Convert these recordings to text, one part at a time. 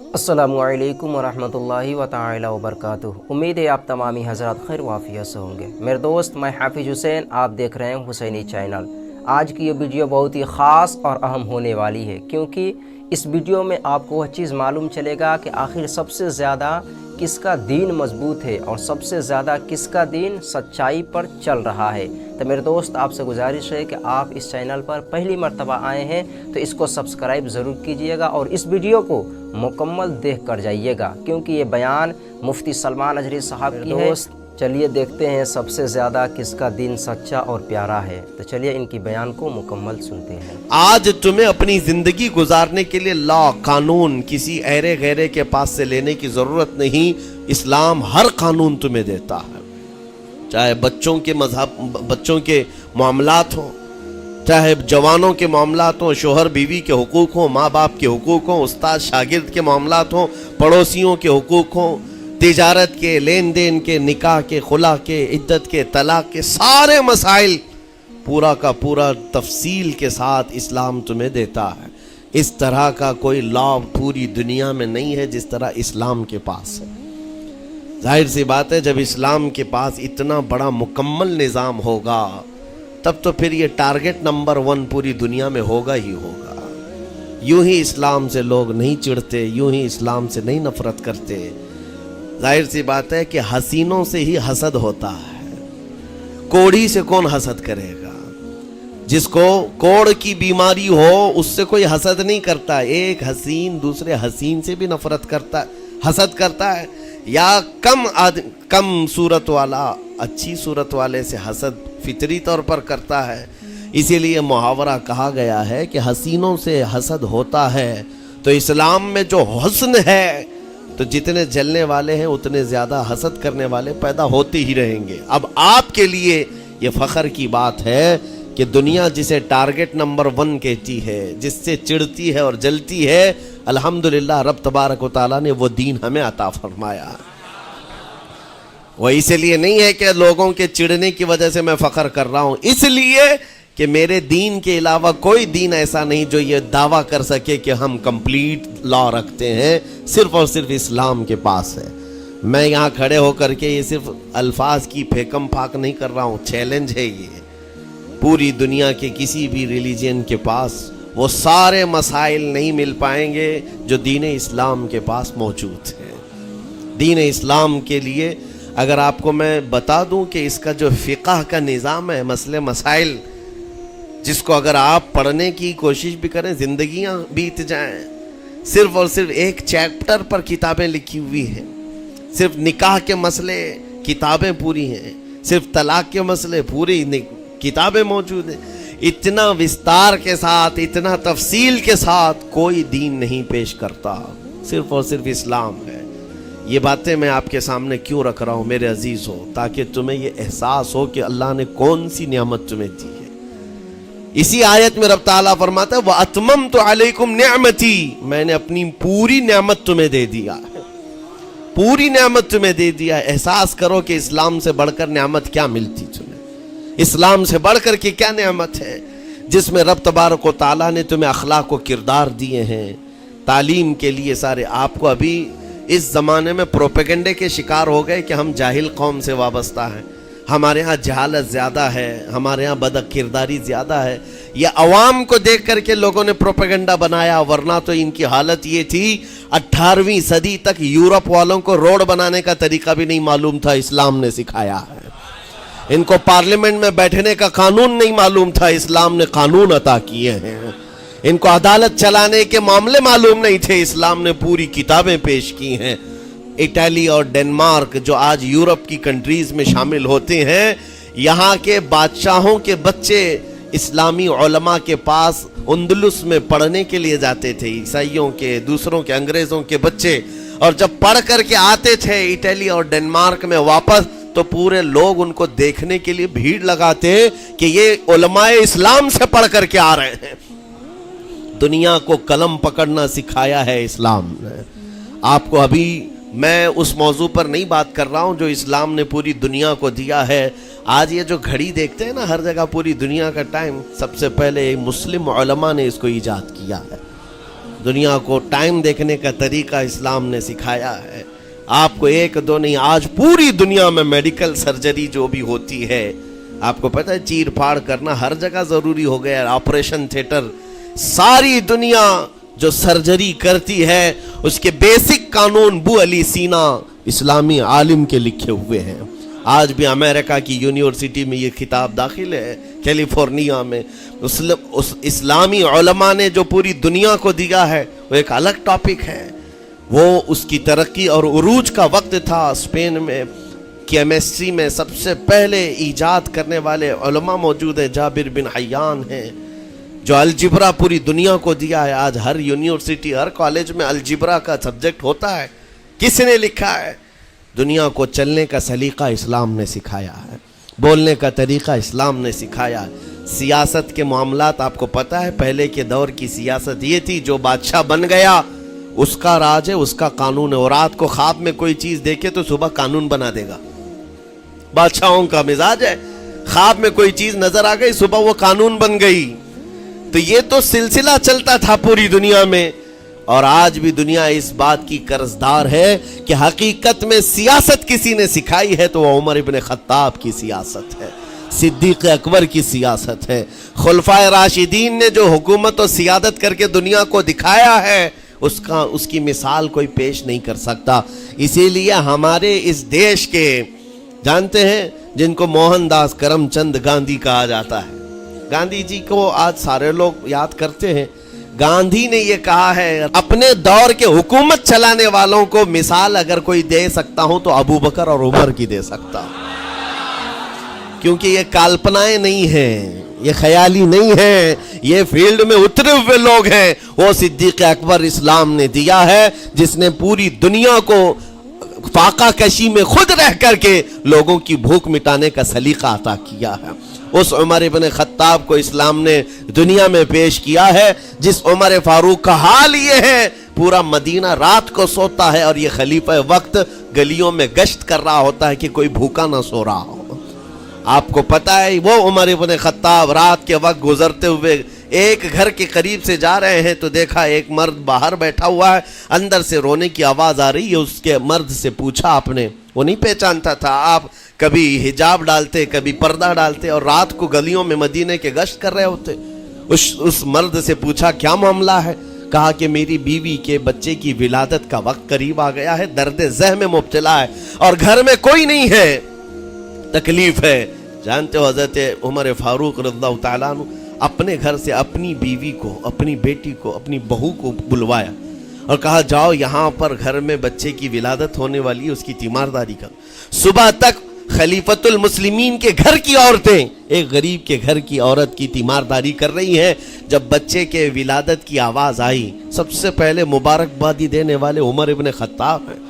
السلام علیکم ورحمۃ اللہ وتعالی وبرکاتہ۔ امید ہے آپ تمامی حضرات خیر وافیت سے ہوں گے۔ میرے دوست، میں حافظ حسین، آپ دیکھ رہے ہیں حسینی چینل۔ آج کی یہ ویڈیو بہت ہی خاص اور اہم ہونے والی ہے، کیونکہ اس ویڈیو میں آپ کو وہ چیز معلوم چلے گا کہ آخر سب سے زیادہ کس کا دین مضبوط ہے اور سب سے زیادہ کس کا دین سچائی پر چل رہا ہے۔ تو میرے دوست، آپ سے گزارش ہے کہ آپ اس چینل پر پہلی مرتبہ آئے ہیں تو اس کو سبسکرائب ضرور کیجئے گا اور اس ویڈیو کو مکمل دیکھ کر جائیے گا، کیونکہ یہ بیان مفتی سلمان اجری صاحب کی ہے۔ چلیے دیکھتے ہیں سب سے زیادہ کس کا دین سچا اور پیارا ہے۔ تو چلیے ان کی بیان کو مکمل سنتے ہیں۔ آج تمہیں اپنی زندگی گزارنے کے لیے لا قانون کسی ایرے غیرے کے پاس سے لینے کی ضرورت نہیں۔ اسلام ہر قانون تمہیں دیتا ہے، چاہے بچوں کے معاملات ہوں، چاہے جوانوں کے معاملات ہوں، شوہر بیوی کے حقوق ہوں، ماں باپ کے حقوق ہوں، استاد شاگرد کے معاملات ہوں، پڑوسیوں کے حقوق ہوں، تجارت کے، لین دین کے، نکاح کے، خلا کے، عدت کے، طلاق کے، سارے مسائل پورا کا پورا تفصیل کے ساتھ اسلام تمہیں دیتا ہے۔ اس طرح کا کوئی لا پوری دنیا میں نہیں ہے جس طرح اسلام کے پاس ہے۔ ظاہر سی بات ہے، جب اسلام کے پاس اتنا بڑا مکمل نظام ہوگا تب تو پھر یہ ٹارگٹ نمبر 1 پوری دنیا میں ہوگا ہی ہوگا۔ یوں ہی اسلام سے لوگ نہیں چڑھتے، یوں ہی اسلام سے نہیں نفرت کرتے۔ ظاہر سی بات ہے کہ حسینوں سے ہی حسد ہوتا ہے، کوڑی سے کون حسد کرے گا؟ جس کو کوڑ کی بیماری ہو اس سے کوئی حسد نہیں کرتا۔ ایک حسین دوسرے حسین سے بھی نفرت کرتا ہے، حسد کرتا ہے، یا کم صورت والا اچھی صورت والے سے حسد فطری طور پر کرتا ہے۔ اسی لیے محاورہ کہا گیا ہے کہ حسینوں سے حسد ہوتا ہے، تو اسلام میں جو حسن ہے تو جتنے جلنے والے ہیں اتنے زیادہ حسد کرنے والے پیدا ہوتے ہی رہیں گے۔ اب آپ کے لیے یہ فخر کی بات ہے کہ دنیا جسے ٹارگٹ نمبر 1 کہتی ہے، جس سے چڑھتی ہے اور جلتی ہے، الحمدللہ رب تبارک و تعالیٰ نے وہ دین ہمیں عطا فرمایا۔ وہ اس لیے نہیں ہے کہ لوگوں کے چڑھنے کی وجہ سے میں فخر کر رہا ہوں، اس لیے کہ میرے دین کے علاوہ کوئی دین ایسا نہیں جو یہ دعویٰ کر سکے کہ ہم کمپلیٹ لا رکھتے ہیں، صرف اور صرف اسلام کے پاس ہے۔ میں یہاں کھڑے ہو کر کے یہ صرف الفاظ کی پھیکم پھاک نہیں کر رہا ہوں، چیلنج ہے یہ۔ پوری دنیا کے کسی بھی ریلیجن کے پاس وہ سارے مسائل نہیں مل پائیں گے جو دین اسلام کے پاس موجود ہیں۔ دین اسلام کے لیے اگر آپ کو میں بتا دوں کہ اس کا جو فقہ کا نظام ہے، مسئلے مسائل، جس کو اگر آپ پڑھنے کی کوشش بھی کریں زندگیاں بیت جائیں، صرف اور صرف ایک چیپٹر پر کتابیں لکھی ہوئی ہیں۔ صرف نکاح کے مسئلے کتابیں پوری ہیں، صرف طلاق کے مسئلے پوری کتابیں موجود ہیں۔ اتنا وستار کے ساتھ، اتنا تفصیل کے ساتھ کوئی دین نہیں پیش کرتا، صرف اور صرف اسلام ہے۔ یہ باتیں میں آپ کے سامنے کیوں رکھ رہا ہوں میرے عزیز ہو؟ تاکہ تمہیں یہ احساس ہو کہ اللہ نے کون سی نعمت تمہیں دی ہے۔ اسی آیت میں رب تعالیٰ فرماتا ہے وَأَتْمَمْتُ عَلَيْكُمْ نِعْمَتِي، میں نے اپنی پوری نعمت تمہیں دے دیا ہے، پوری نعمت تمہیں دے دیا ہے۔ احساس کرو کہ اسلام سے بڑھ کر نعمت کیا ملتی تمہیں، اسلام سے بڑھ کر کے کیا نعمت ہے، جس میں رب تبارک و تعالیٰ نے تمہیں اخلاق و کردار دیے ہیں، تعلیم کے لیے سارے۔ آپ کو ابھی اس زمانے میں پروپیگنڈے کے شکار ہو گئے کہ ہم جاہل قوم سے وابستہ ہیں، ہمارے ہاں جہالت زیادہ ہے، ہمارے ہاں بد کرداری زیادہ ہے۔ یہ عوام کو دیکھ کر کے لوگوں نے پروپیگنڈا بنایا، ورنہ تو ان کی حالت یہ تھی 18ویں صدی تک یورپ والوں کو روڈ بنانے کا طریقہ بھی نہیں معلوم تھا، اسلام نے سکھایا ہے۔ ان کو پارلیمنٹ میں بیٹھنے کا قانون نہیں معلوم تھا، اسلام نے قانون عطا کیے ہیں۔ ان کو عدالت چلانے کے معاملے معلوم نہیں تھے، اسلام نے پوری کتابیں پیش کی ہیں۔ اٹلی اور ڈنمارک جو آج یورپ کی کنٹریز میں شامل ہوتے ہیں، یہاں کے بادشاہوں کے بچے اسلامی علماء کے پاس اندلس میں پڑھنے کے لیے جاتے تھے، عیسائیوں کے، دوسروں کے، انگریزوں کے بچے، اور جب پڑھ کر کے آتے تھے اٹلی اور ڈنمارک میں واپس تو پورے لوگ ان کو دیکھنے کے لیے بھیڑ لگاتے کہ یہ علماء اسلام سے پڑھ کر کے آ رہے ہیں۔ دنیا کو قلم پکڑنا سکھایا ہے اسلام نے۔ آپ کو ابھی میں اس موضوع پر نہیں بات کر رہا ہوں جو اسلام نے پوری دنیا کو دیا ہے۔ آج یہ جو گھڑی دیکھتے ہیں نا ہر جگہ پوری دنیا کا ٹائم، سب سے پہلے مسلم علماء نے اس کو ایجاد کیا ہے۔ دنیا کو ٹائم دیکھنے کا طریقہ اسلام نے سکھایا ہے. آپ کو ایک دو نہیں، آج پوری دنیا میں میڈیکل سرجری جو بھی ہوتی ہے، آپ کو پتہ ہے چیر پھاڑ کرنا ہر جگہ ضروری ہو گیا ہے. آپریشن تھیٹر، ساری دنیا جو سرجری کرتی ہے اس کے بیسک قانون بو علی سینا اسلامی عالم کے لکھے ہوئے ہیں. آج بھی امریکہ کی یونیورسٹی میں یہ کتاب داخل ہے، کیلیفورنیا میں. اسلامی علماء نے جو پوری دنیا کو دیا ہے وہ ایک الگ ٹاپک ہے. وہ اس کی ترقی اور عروج کا وقت تھا. اسپین میں کیمسٹری میں سب سے پہلے ایجاد کرنے والے علماء موجود ہیں، جابر بن حیان ہیں، جو الجبرا پوری دنیا کو دیا ہے. آج ہر یونیورسٹی، ہر کالج میں الجبرا کا سبجیکٹ ہوتا ہے. کس نے لکھا ہے؟ دنیا کو چلنے کا سلیقہ اسلام نے سکھایا ہے، بولنے کا طریقہ اسلام نے سکھایا ہے. سیاست کے معاملات آپ کو پتہ ہے پہلے کے دور کی سیاست یہ تھی، جو بادشاہ بن گیا اس کا راج ہے، اس کا قانون ہے. اور رات کو خواب میں کوئی چیز دیکھے تو صبح قانون بنا دے گا. بادشاہوں کا مزاج ہے، خواب میں کوئی چیز نظر آ گئی صبح وہ قانون بن گئی. تو یہ تو سلسلہ چلتا تھا پوری دنیا میں. اور آج بھی دنیا اس بات کی قرضدار ہے کہ حقیقت میں سیاست کسی نے سکھائی ہے تو وہ عمر ابن خطاب کی سیاست ہے، صدیق اکبر کی سیاست ہے. خلفائے راشدین نے جو حکومت و سیادت کر کے دنیا کو دکھایا ہے اس کی مثال کوئی پیش نہیں کر سکتا. اسی لیے ہمارے اس دیش کے جانتے ہیں جن کو موہن داس کرم چند گاندھی کہا جاتا ہے، گاندھی جی کو آج سارے لوگ یاد کرتے ہیں. گاندھی نے یہ کہا ہے اپنے دور کے حکومت چلانے والوں کو مثال اگر کوئی دے سکتا ہوں تو ابو بکر اور عمر کی دے سکتا ہوں، کیونکہ یہ کالپنائیں نہیں ہیں، یہ خیالی نہیں ہیں، یہ فیلڈ میں اترے ہوئے لوگ ہیں. وہ صدیق اکبر اسلام نے دیا ہے جس نے پوری دنیا کو فاقہ کشی میں خود رہ کر کے لوگوں کی بھوک مٹانے کا سلیقہ عطا کیا ہے. اس عمر ابن خطاب کو اسلام نے دنیا میں پیش کیا ہے، جس عمر فاروق کا حال یہ ہے پورا مدینہ رات کو سوتا ہے اور یہ خلیفہ وقت گلیوں میں گشت کر رہا ہوتا ہے کہ کوئی بھوکا نہ سو رہا ہو. آپ کو پتہ ہے وہ عمر ابن خطاب رات کے وقت گزرتے ہوئے ایک گھر کے قریب سے جا رہے ہیں تو دیکھا ایک مرد باہر بیٹھا ہوا ہے، اندر سے رونے کی آواز آ رہی ہے. اس کے مرد سے پوچھا آپ نے، وہ نہیں پہچانتا تھا. آپ کبھی حجاب ڈالتے، کبھی پردہ ڈالتے اور رات کو گلیوں میں مدینے کے گشت کر رہے ہوتے. اس مرد سے پوچھا کیا معاملہ ہے؟ کہا کہ میری بیوی کے بچے کی ولادت کا وقت قریب آ گیا ہے، درد ذہن میں مبتلا ہے اور گھر میں کوئی نہیں ہے، تکلیف ہے. جانتے ہو حضرت عمر فاروق رضی اللہ تعالیٰ عنہ اپنے گھر سے اپنی بیوی کو، اپنی بیٹی کو، اپنی بہو کو بلوایا اور کہا جاؤ یہاں پر گھر میں بچے کی ولادت ہونے والی ہے، اس کی تیمارداری کر. صبح تک خلیفۃ المسلمین کے گھر کی عورتیں ایک غریب کے گھر کی عورت کی تیمارداری کر رہی ہیں. جب بچے کے ولادت کی آواز آئی سب سے پہلے مبارکبادی دینے والے عمر ابن خطاب ہیں.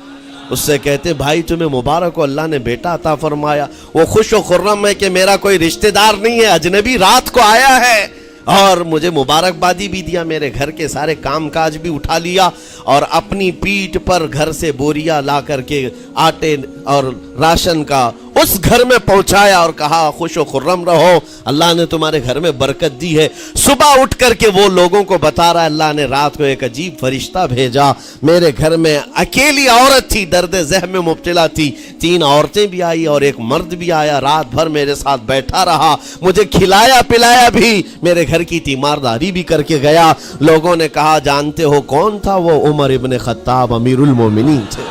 اس سے کہتے بھائی تمہیں مبارک ہو، اللہ نے بیٹا عطا فرمایا. وہ خوش و خرم ہے کہ میرا کوئی رشتہ دار نہیں ہے، اجنبی رات کو آیا ہے اور مجھے مبارکبادی بھی دیا، میرے گھر کے سارے کام کاج بھی اٹھا لیا اور اپنی پیٹھ پر گھر سے بوریا لا کر کے آٹے اور راشن کا اس گھر میں پہنچایا اور کہا خوش و خرم رہو، اللہ نے تمہارے گھر میں برکت دی ہے. صبح اٹھ کر کے وہ لوگوں کو بتا رہا ہے اللہ نے رات کو ایک عجیب فرشتہ بھیجا، میرے گھر میں اکیلی عورت تھی، درد ذہن میں مبتلا تھی، 3 عورتیں بھی آئی اور ایک مرد بھی آیا، رات بھر میرے ساتھ بیٹھا رہا، مجھے کھلایا پلایا بھی، میرے گھر کی تیمارداری بھی کر کے گیا. لوگوں نے کہا جانتے ہو کون تھا؟ وہ عمر ابن خطاب امیر المومنین تھے.